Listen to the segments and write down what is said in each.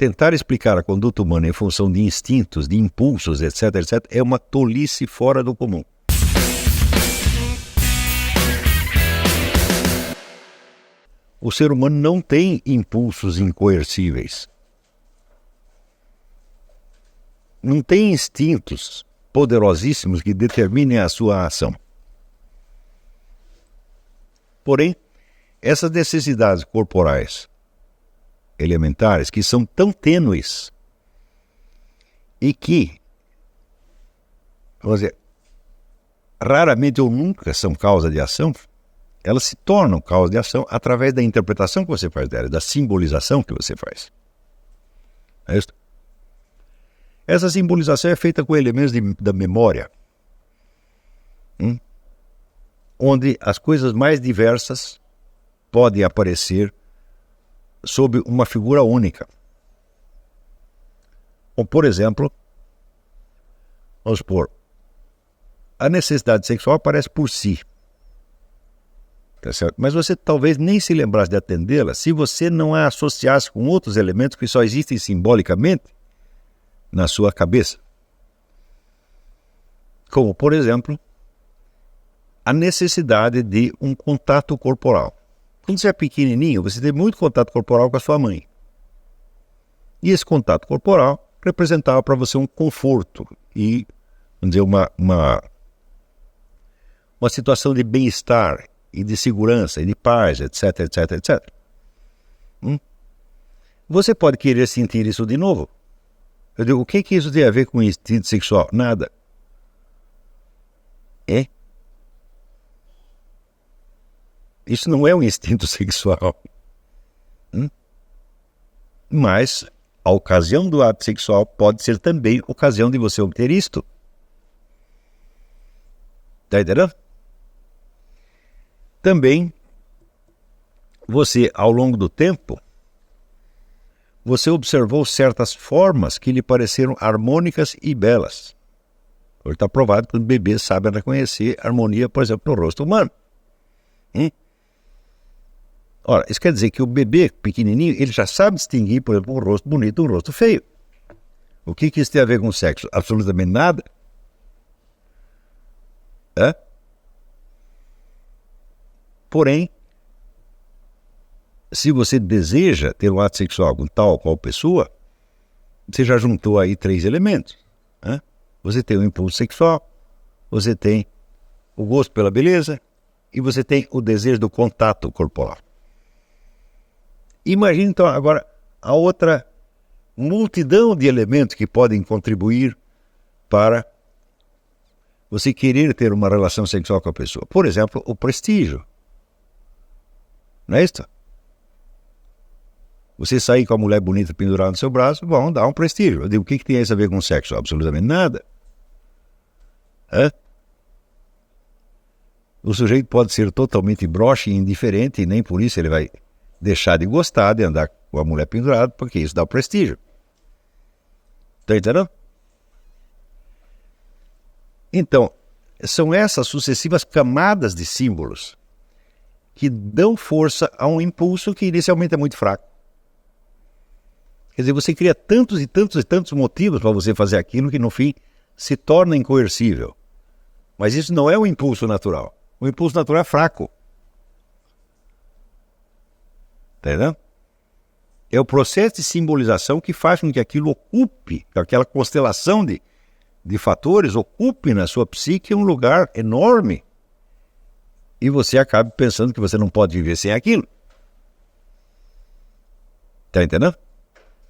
tentar explicar a conduta humana em função de instintos, de impulsos, etc., etc., é uma tolice fora do comum. O ser humano não tem impulsos incoercíveis. Não tem instintos poderosíssimos que determinem a sua ação. Porém, essas necessidades corporais elementares, que são tão tênues e que, vamos dizer, raramente ou nunca são causa de ação, elas se tornam causa de ação através da interpretação que você faz dela, da simbolização que você faz. É isso? Essa simbolização é feita com elementos da memória, onde as coisas mais diversas podem aparecer sob uma figura única. Ou, por exemplo, vamos supor, a necessidade sexual aparece por si. Tá certo? Mas você talvez nem se lembrasse de atendê-la se você não a associasse com outros elementos que só existem simbolicamente na sua cabeça. Como, por exemplo, a necessidade de um contato corporal. Quando você é pequenininho, você tem muito contato corporal com a sua mãe. E esse contato corporal representava para você um conforto e, vamos dizer, uma situação de bem-estar e de segurança e de paz, etc, etc, etc. Você pode querer sentir isso de novo. Eu digo, o que isso tem a ver com o instinto sexual? Nada. Isso não é um instinto sexual. Mas a ocasião do ato sexual pode ser também ocasião de você obter isto. Está entendendo? Também, você, ao longo do tempo, você observou certas formas que lhe pareceram harmônicas e belas. Está provado que os bebês sabem reconhecer harmonia, por exemplo, no rosto humano. Ora, isso quer dizer que o bebê pequenininho, ele já sabe distinguir, por exemplo, um rosto bonito de um rosto feio. O que isso tem a ver com sexo? Absolutamente nada. Porém, se você deseja ter um ato sexual com tal ou qual pessoa, você já juntou aí 3 elementos. Você tem o impulso sexual, você tem o gosto pela beleza e você tem o desejo do contato corporal. Imagine então agora a outra multidão de elementos que podem contribuir para você querer ter uma relação sexual com a pessoa. Por exemplo, o prestígio. Não é isso? Você sair com a mulher bonita pendurada no seu braço, bom, dá um prestígio. Eu digo, o que tem isso a ver com sexo? Absolutamente nada. O sujeito pode ser totalmente broxe e indiferente e nem por isso ele vai deixar de gostar de andar com a mulher pendurada, porque isso dá prestígio. Está entendendo? Então, são essas sucessivas camadas de símbolos que dão força a um impulso que inicialmente é muito fraco. Quer dizer, você cria tantos e tantos e tantos motivos para você fazer aquilo que no fim se torna incoercível. Mas isso não é um impulso natural. O impulso natural é fraco. Está entendendo? É o processo de simbolização que faz com que aquilo ocupe, aquela constelação de fatores ocupe na sua psique um lugar enorme. E você acaba pensando que você não pode viver sem aquilo. Está entendendo?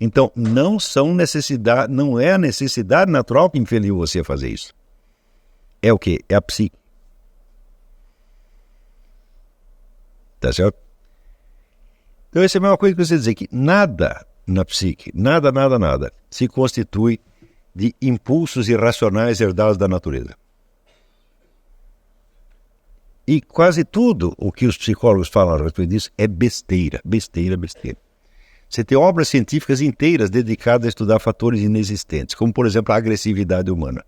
Então, não é a necessidade natural que impeliu você a fazer isso. É o quê? É a psique. Tá certo? Então, essa é a mesma coisa que você dizer que nada na psique, nada se constitui de impulsos irracionais herdados da natureza. E quase tudo o que os psicólogos falam a respeito disso é besteira. Você tem obras científicas inteiras dedicadas a estudar fatores inexistentes, como, por exemplo, a agressividade humana.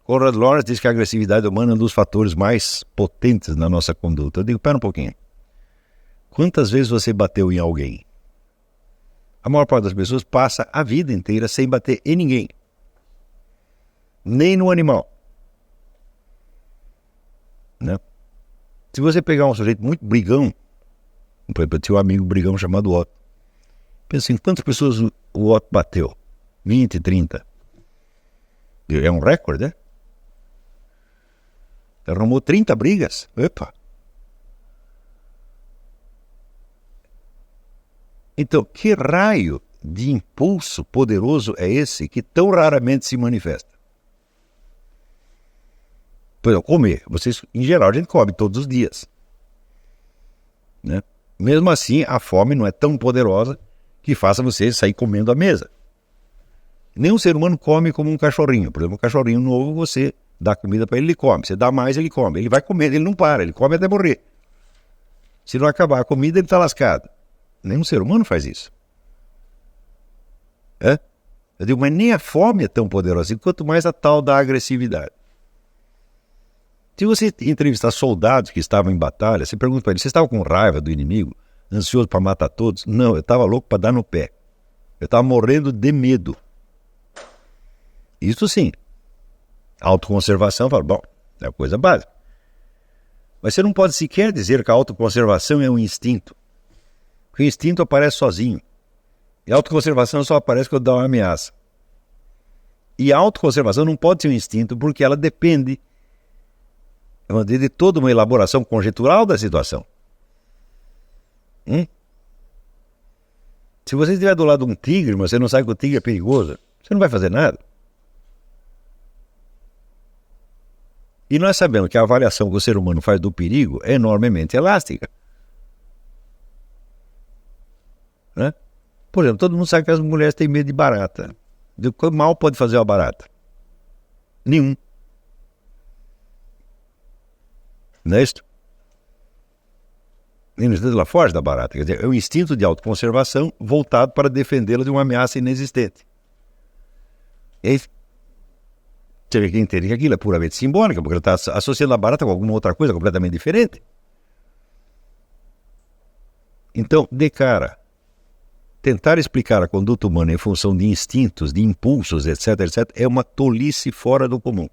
Conrad Lorenz diz que a agressividade humana é um dos fatores mais potentes na nossa conduta. Eu digo, pera um pouquinho. Quantas vezes você bateu em alguém? A maior parte das pessoas passa a vida inteira sem bater em ninguém. Nem no animal. Né? Se você pegar um sujeito muito brigão, por exemplo, eu tinha um amigo brigão chamado Otto. Pensa em quantas pessoas o Otto bateu? 20, 30. É um recorde, né? Arrumou 30 brigas. Epa! Então, que raio de impulso poderoso é esse que tão raramente se manifesta? Por exemplo, comer. Vocês, em geral, a gente come todos os dias. Né? Mesmo assim, a fome não é tão poderosa que faça você sair comendo à mesa. Nenhum ser humano come como um cachorrinho. Por exemplo, um cachorrinho novo, você dá comida para ele, ele come. Você dá mais, ele come. Ele vai comendo, ele não para, ele come até morrer. Se não acabar a comida, ele está lascado. Nenhum ser humano faz isso. Eu digo, mas nem a fome é tão poderosa, quanto mais a tal da agressividade. Se você entrevistar soldados que estavam em batalha, você pergunta para eles, você estava com raiva do inimigo, ansioso para matar todos? Não, eu estava louco para dar no pé. Eu estava morrendo de medo. Isso sim. Autoconservação, fala, bom, é a coisa básica. Mas você não pode sequer dizer que a autoconservação é um instinto. Porque o instinto aparece sozinho. E a autoconservação só aparece quando dá uma ameaça. E a autoconservação não pode ser um instinto porque ela depende de toda uma elaboração conjectural da situação. Se você estiver do lado de um tigre, mas você não sabe que o tigre é perigoso, você não vai fazer nada. E nós sabemos que a avaliação que o ser humano faz do perigo é enormemente elástica. Né? Por exemplo, todo mundo sabe que as mulheres têm medo de barata. Que mal pode fazer uma barata? Nenhum. Não é isso? E no entanto, ela foge da barata. Quer dizer, é um instinto de autoconservação voltado para defendê-la de uma ameaça inexistente. E aí, você vê que entende que aquilo é puramente simbólico, porque ela está associando a barata com alguma outra coisa completamente diferente. Então, de cara, tentar explicar a conduta humana em função de instintos, de impulsos, etc., etc., é uma tolice fora do comum.